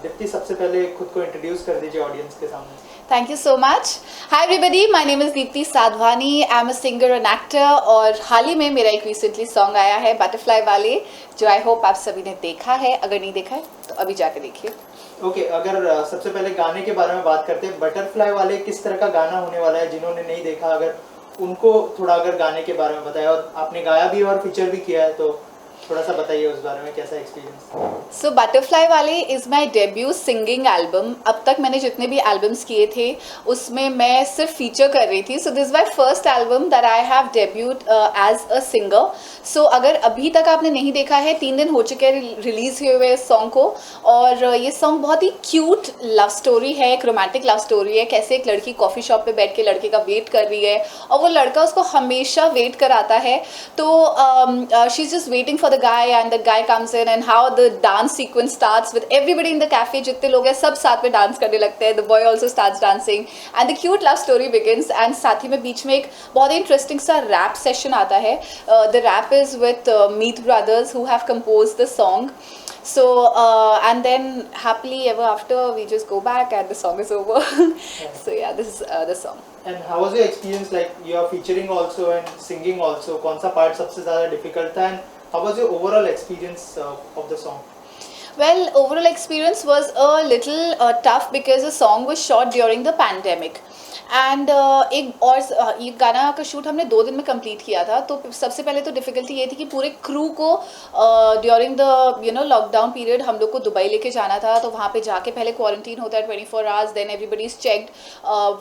दीप्ति, सबसे पहले खुद को इंट्रोड्यूस कर दीजिए ऑडियंस के सामने। Thank you so much. Hi everybody, my name is Deepti Sadhwani. I'm a singer and actor और हाल ही में मेरा एक recently song आया है बटरफ्लाई वाले, जो I hope आप सभी ने देखा है. अगर नहीं देखा है तो अभी जाकर देखिए. ओके, अगर सबसे पहले गाने के बारे में बात करते हैं, बटरफ्लाई वाले किस तरह का गाना होने वाला है? जिन्होंने नहीं देखा, अगर उनको थोड़ा अगर गाने के बारे में बताया, और आपने गाया भी और फीचर भी किया है, तो थोड़ा सा बताइए उस बारे में, कैसा एक्सपीरियंस? सो बटरफ्लाई वाले is my debut singing album. अब तक मैंने जितने भी एल्बम्स किए थे उसमें मैं सिर्फ फीचर कर रही थी. So this my first album that I have debuted as a singer. So अगर अभी तक आपने नहीं देखा है, 3 दिन हो चुके हैं रिलीज़ हुए हुए इस सॉन्ग को. और ये सॉन्ग बहुत ही क्यूट लव स्टोरी है, एक रोमांटिक लव स्टोरी है. कैसे एक लड़की कॉफ़ी शॉप पे बैठ के लड़के का वेट कर रही है और वो लड़का उसको हमेशा वेट कराता है. तो she is just waiting for the guy and the guy comes in and how the dance sequence starts with everybody in the cafe. जितने लोग हैं सब साथ में डांस करने लगते हैं. The boy also starts dancing and the cute love story begins. And साथ ही में बीच में एक बहुत ही इंटरेस्टिंग सा रैप सेशन आता है. The rap is with Meet Brothers who have composed the song. So and then happily ever after we just go back and the song is over. So yeah, this is the song. And how was your experience, like you are featuring also and singing also? कौन सा part सबसे ज़्यादा difficult था, and how was your overall experience of the song? Well, overall experience was a little tough because the song was shot during the pandemic. And एक और ये गाना का शूट हमने 2 दिन में कंप्लीट किया था. तो सबसे पहले तो डिफ़िकल्टी ये थी कि पूरे क्रू को ड्यूरिंग द लॉकडाउन पीरियड हम लोग को दुबई लेके जाना था. तो वहाँ पे जाके पहले क्वारंटीन होता है 24 hours, then everybody is checked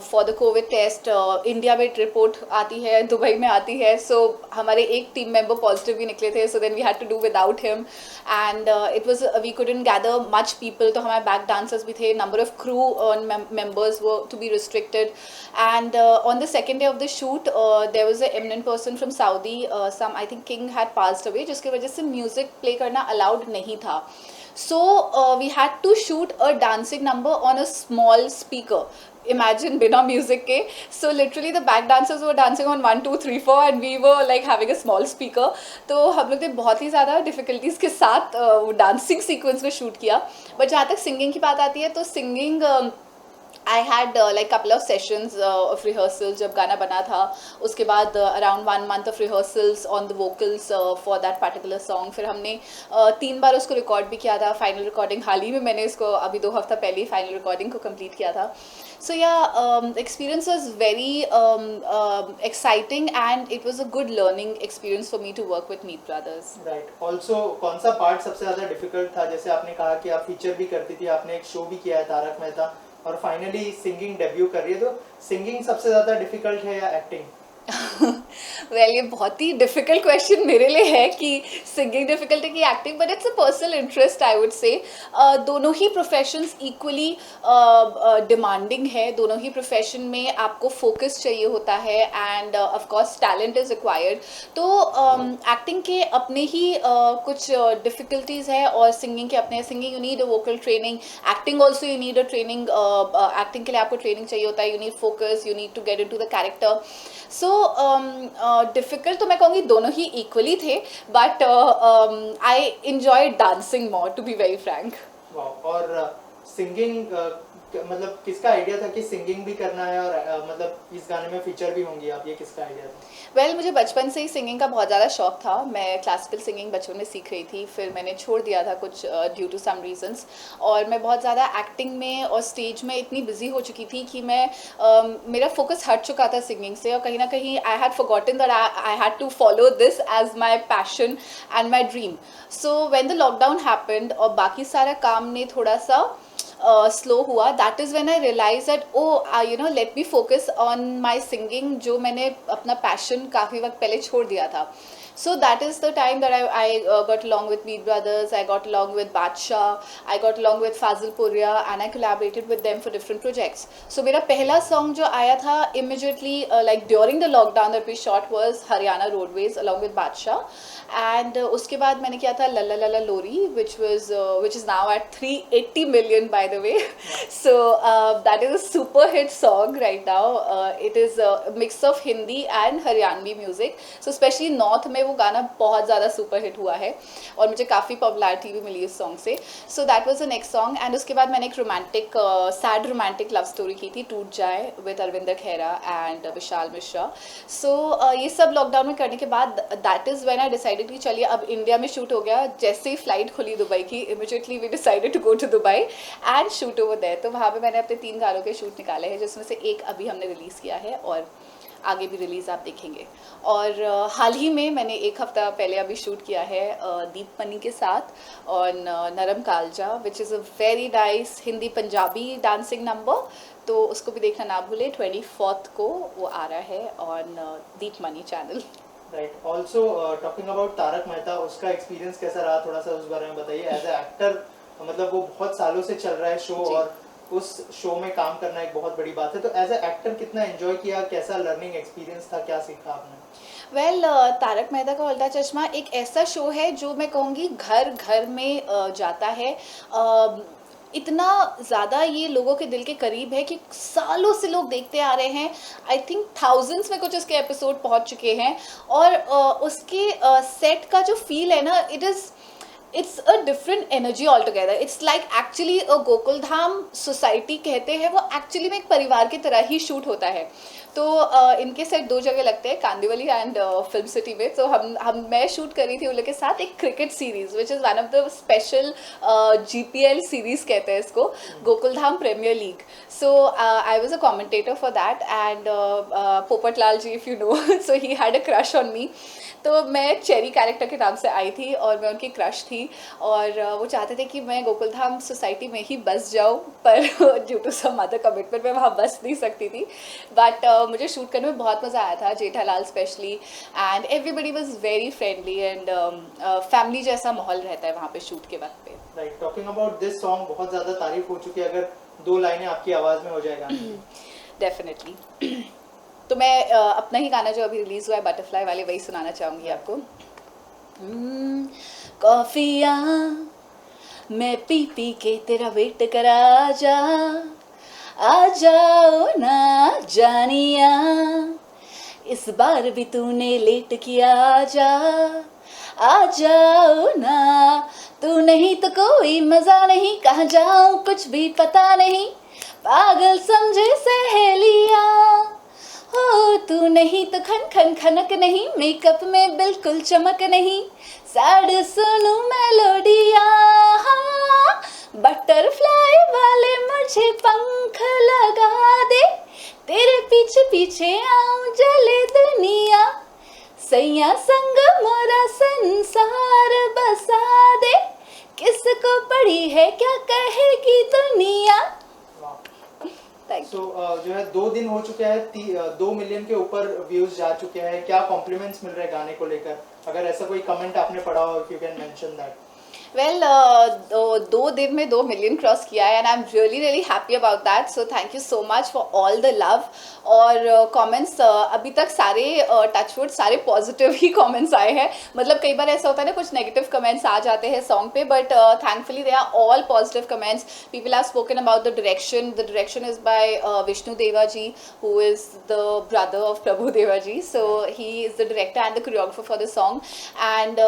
for the COVID test. India में रिपोर्ट आती है, दुबई में आती है. सो हमारे एक टीम मेंबर पॉजिटिव भी निकले थे. So then we had to do without him and it was we couldn't gather much people. तो हमारे बैक डांसर्स भी थे. नंबर ऑफ क्रू मेंबर्स वो to be restricted. And on the second day of the shoot, there was an eminent person from Saudi, some I think king had passed away, जिसकी वजह से music play करना allowed नहीं था. So we had to shoot a dancing number on a small speaker. Imagine बिना music के. So literally the back dancers were dancing on 1, 2, 3, 4 and we were like having a small speaker. तो हम लोग ने बहुत ही ज़्यादा difficulties के साथ वो dancing sequence को shoot किया. But जहाँ तक singing की बात आती है, तो singing I had like couple of sessions of rehearsals जब गाना बना था. उसके बाद around 1 month of rehearsals on the vocals for that particular song. फिर हमने 3 बार उसको रिकॉर्ड भी किया था. फाइनल रिकॉर्डिंग हाल ही में मैंने इसको अभी 2 हफ्ता पहले ही फाइनल रिकॉर्डिंग को कंप्लीट किया था. So yeah, experience was very exciting and it was a good learning experience for me to work with Meet Brothers. Right. Also, कौन सा पार्ट सबसे ज़्यादा डिफिकल्ट था? जैसे आपने कहा कि आप फीचर भी करती थी, आपने एक शो भी किया है तारक मेहता, और फाइनली सिंगिंग डेब्यू कर रही है, तो सिंगिंग सबसे ज़्यादा डिफिकल्ट है या एक्टिंग? वेल ये बहुत ही डिफ़िकल्ट क्वेश्चन मेरे लिए है कि सिंगिंग डिफ़िकल्ट है कि acting, but it's a personal interest I would say. दोनों ही प्रोफेशंस इक्वली डिमांडिंग है. दोनों ही प्रोफेशन में आपको फोकस चाहिए होता है end of course talent is required. तो एक्टिंग के अपने ही कुछ डिफ़िकल्टीज़ है और सिंगिंग के अपने. Singing you need a vocal training, acting also you need a training. Acting के लिए आपको ट्रेनिंग चाहिए होता है. You need focus, you need to get into the character. So difficult तो मैं कहूँगी दोनों ही इक्वली थे, but I enjoy dancing more to be very frank. और सिंगिंग मतलब किसका आइडिया था कि सिंगिंग भी करना है, और मतलब इस गाने में फीचर भी होंगी आप, ये किसका आइडिया था? वेल मुझे बचपन से ही सिंगिंग का बहुत ज़्यादा शौक था. मैं क्लासिकल सिंगिंग बचपन में सीख रही थी, फिर मैंने छोड़ दिया था कुछ ड्यू टू सम रीजंस. और मैं बहुत ज़्यादा एक्टिंग में और स्टेज में इतनी बिजी हो चुकी थी कि मैं मेरा फोकस हट चुका था सिंगिंग से. और कहीं ना कहीं I had forgotten that I had to follow this as my passion and my dream. So when the lockdown happened और बाकी सारा काम ने थोड़ा सा स्लो हुआ, that is when I realise that let me focus on my singing, जो मैंने अपना पैशन काफ़ी वक्त पहले छोड़ दिया था. So that is the time that I got along with Meet Brothers, I got along with Badshah, I got along with Fazil Puria, and I collaborated with them for different projects. So मेरा पहला song जो आया था immediately like during the lockdown that we shot was Haryana Roadways along with Badshah, and उसके बाद मैंने किया था Lalla Lalla Lori, which is now at 380 million by by the way. So that is a super hit song right now. It is a mix of Hindi and Haryanvi music. So especially North में वो गाना बहुत ज़्यादा super hit हुआ है और मुझे काफ़ी popularity भी मिली उस song से. So that was the next song. And उसके बाद मैंने एक romantic, sad romantic love story की थी, टूट जाए, with Arvinder Khera and Vishal Mishra. So ये सब लॉकडाउन में करने के बाद that is when I decided कि चलिए अब इंडिया में शूट हो गया. जैसे ही फ्लाइट खुली दुबई की, immediately we decided to go to Dubai and shoot over there. तो वहाँ पे मैंने अपने 3 गानों के शूट निकाले हैं, जिसमें से एक अभी हमने रिलीज़ किया है और आगे भी रिलीज़ आप देखेंगे. और हाल ही में मैंने एक हफ्ता पहले अभी शूट किया है दीप मनी के साथ और Naram Kaalja, which is a very nice Hindi Punjabi dancing number. तो उसको भी देखना ना भूले. 24th को वो आ रहा है on Deep money channel. Right. Also talking about Tarak Mehta, उसका एक्सपीरियंस कैसा रहा, थोड़ा सा उस बारे में बताइए. एज ए एक्टर मतलब वो बहुत सालों से चल रहा है शो और उस शो में काम करना एक बहुत बड़ी बात है. तो एज ए एक्टर कितना एंजॉय किया, कैसा लर्निंग एक्सपीरियंस था, क्या सीखा आपने? वेल तारक मेहता का उल्टा चश्मा एक ऐसा शो है जो मैं कहूँगी घर घर में जाता है. इतना ज़्यादा ये लोगों के दिल के करीब है कि सालों से लोग देखते आ रहे हैं. आई थिंक थाउजेंड्स में कुछ इसके एपिसोड पहुंच चुके हैं और उसके सेट का जो फील है ना, it's a different energy altogether. It's like actually a Gokul Dham society कहते हैं, वो एक्चुअली में एक परिवार की तरह ही शूट होता है. तो इनके सेट 2 जगह लगते हैं, कांदिवली एंड फिल्म सिटी में. तो मैं शूट कर रही थी उन लोग के साथ एक cricket series which is one of the special GPL series कहते हैं इसको, Gokul Dham premier league. So I was a commentator for that and Popatlal ji, if you know, so he had a crush on me. तो मैं चेरी कैरेक्टर के नाम से आई थी और मैं उनकी क्रश थी और वो चाहते थे कि मैं गोकुल धाम सोसाइटी में ही बस जाऊँ, पर due to some other commitment मैं वहाँ बस नहीं सकती थी. बट मुझे शूट करने में बहुत मज़ा आया था, Jethalal specially, and everybody was very friendly and family जैसा माहौल रहता है वहाँ पे शूट के वक्त पे. Right. Talking about this song, बहुत ज़्यादा तारीफ हो चुकी है, अगर 2 लाइनें आपकी आवाज़ में हो जाएगा? डेफिनेटली. तो मैं अपना ही गाना जो अभी रिलीज़ हुआ है बटरफ्लाई वाले, वही सुनाना चाहूँगी आपको. कॉफिया मैं पी पी के तेरा वेट करा आ जाओ ना जानिया, इस बार भी तूने लेट किया, आ जाओ ना. तू नहीं तो कोई मज़ा नहीं, कहाँ जाऊँ कुछ भी पता नहीं, पागल समझे सहेलिया. हो तू नहीं तो खन खन खनक नहीं, मेकअप में बिल्कुल चमक नहीं, सैड सुनूं मेलोडिया. बटरफ्लाई वाले मुझे पंख लगा दे, तेरे पीछे पीछे आऊं जले दुनिया, सैया संग मोरा संसार बसा दे, किसको पड़ी है क्या कहेगी दुनिया. So, जो है 2 दिन हो चुके हैं, 2 मिलियन के ऊपर व्यूज जा चुके हैं. क्या कॉम्प्लीमेंट्स मिल रहे हैं गाने को लेकर? अगर ऐसा कोई कमेंट आपने पढ़ा हो, if you can mention that. Well 2 दिन में 2 मिलियन क्रॉस किया है and I am really happy about that. So thank you so much for all the love. और कमेंट्स अभी तक सारे टचवुड सारे पॉजिटिव ही कमेंट्स आए हैं. मतलब कई बार ऐसा होता है ना, कुछ नेगेटिव कमेंट्स आ जाते हैं सॉन्ग पे, but thankfully they are all positive comments. People have spoken about the direction is by Vishnu Deva ji, who is the brother of Prabhu Deva ji. So he is the director and the choreographer for the song and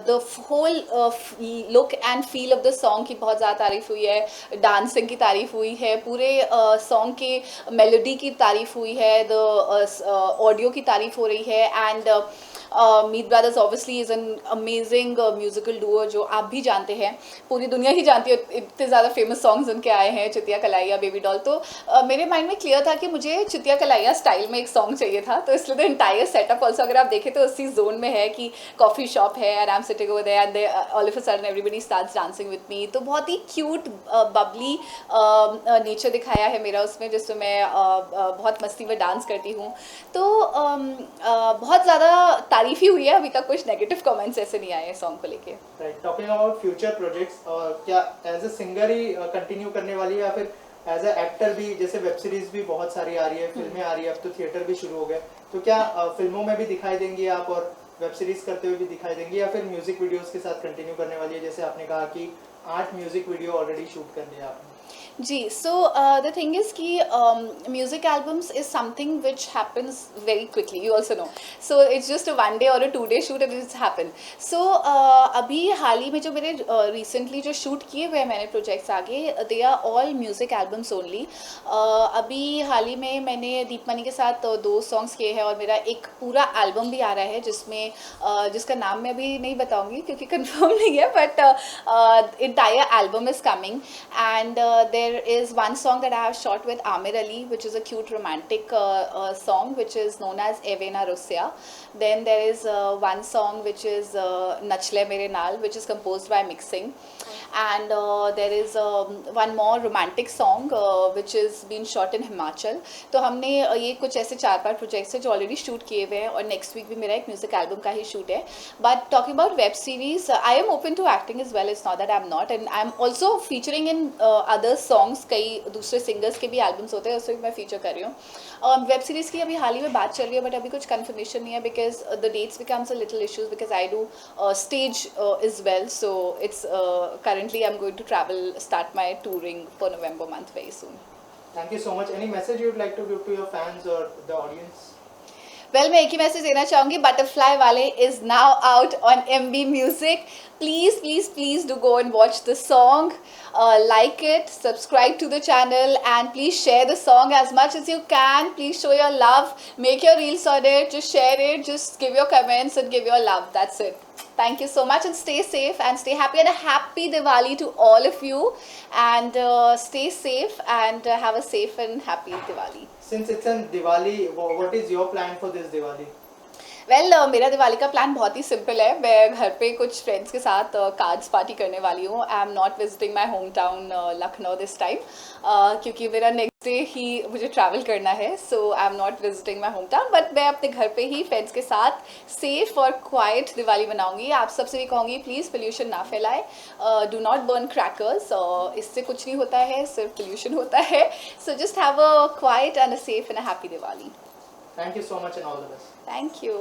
the whole look and feel of the song की बहुत ज़्यादा तारीफ हुई है, dancing की तारीफ हुई है, पूरे सॉन्ग के मेलोडी की तारीफ हुई है, द ऑडियो की तारीफ हो रही है. And Meet brothers obviously is an amazing musical Duo जो आप भी जानते हैं, पूरी दुनिया ही जानती है. इतने ज़्यादा फेमस सॉन्ग्स उनके आए हैं, चितिया कलाइया, बेबी डॉल. तो मेरे माइंड में क्लियर था कि मुझे चितिया कलाइया स्टाइल में एक सॉन्ग चाहिए था. तो इसलिए द एंटायर सेटअप ऑल्सो अगर आप देखें तो उसी जोन में है कि कॉफ़ी शॉप है and I am sitting over there and all of a sudden everybody starts dancing with me. तो बहुत ही क्यूट बबली नेचर दिखाया है मेरा उसमें, जिसमें मैं बहुत मस्ती में डांस करती हूँ. तो बहुत ज़्यादा तारीफ ही हुई है, अभी तक कुछ नेगेटिव कमेंट्स ऐसे नहीं आए हैं सॉन्ग को लेके. Right. Talking about future projects, क्या एज ए सिंगर ही कंटिन्यू करने वाली है या फिर एज ए एक्टर भी? जैसे वेब सीरीज भी बहुत सारी आ रही है, फिल्में आ रही है, अब तो थिएटर भी शुरू हो गए. तो क्या फिल्मों में भी दिखाई देंगी आप और वेब सीरीज करते हुए भी दिखाई देंगी, या फिर म्यूजिक वीडियोस के साथ कंटिन्यू करने वाली है? जैसे आपने कहा कि 8 म्यूजिक वीडियो ऑलरेडी शूट कर लिया आपने. जी, so the thing is कि music albums is something which happens very quickly, you also know. So it's just a 1 day or a 2 day shoot and it's happened. So अभी हाल ही में जो मेरे recently जो shoot किए हुए हैं मैंने projects आगे, they are all music albums only. अभी हाल ही में मैंने दीपमणि के साथ 2 songs किए हैं और मेरा एक पूरा album भी आ रहा है जिसका नाम मैं अभी नहीं बताऊंगी क्योंकि confirm नहीं है, but entire album is coming and there is one song that I have shot with Amir Ali, which is a cute romantic song, which is known as Evena Russia. Then there is one song which is Nachle Mere Naal, which is composed by Mixing. And there is one more romantic song which is been shot in Himachal. तो हमने ये कुछ ऐसे 4-5 projects हैं जो already shoot किए हुए हैं और नेक्स्ट वीक भी मेरा एक म्यूजिक एल्बम का ही शूट है. But talking about web series, I am open to acting is well, it's not that I am not, and I am also featuring in other songs. कई दूसरे singers के भी एल्बम्स होते हैं, उससे भी मैं फीचर कर रही हूँ. वेब सीरीज़ की अभी हाल ही में बात चल रही है बट अभी कुछ कन्फर्मेशन नहीं है because the dates becomes a little issues because I do stage is well. So it's currently I'm going to start my touring for November month very soon. Thank you so much. Any message you'd like to give to your fans or the audience? Well मैं एक ही message देना चाहूँगी, butterfly वाले is now out on MB music. Please please please do go and watch the song, like it, subscribe to the channel and please share the song as much as you can. Please show your love, make your reels on it, just share it, just give your comments and give your love. That's it. Thank you so much and stay safe and stay happy, and a happy Diwali to all of you, and stay safe and have a safe and happy Diwali. Since it's in Diwali, what is your plan for this Diwali? Well मेरा दिवाली का plan बहुत ही simple है. मैं घर पे कुछ friends के साथ कार्ड्स पार्टी करने वाली हूँ. I am not visiting my home town Lucknow this time क्योंकि मेरा नेक्स्ट डे ही मुझे ट्रैवल करना है. So I am not visiting my home town, but मैं अपने घर पे ही फ्रेंड्स के साथ सेफ और क्वाइट दिवाली मनाऊंगी. आप सबसे भी कहूँगी प्लीज़ पोल्यूशन ना फैलाए, डू नॉट बर्न क्रैकर्स, इससे कुछ नहीं होता है, सिर्फ पोल्यूशन होता है. So just have a quiet and a safe and a happy Diwali. Thank you so much and all the best. Thank you.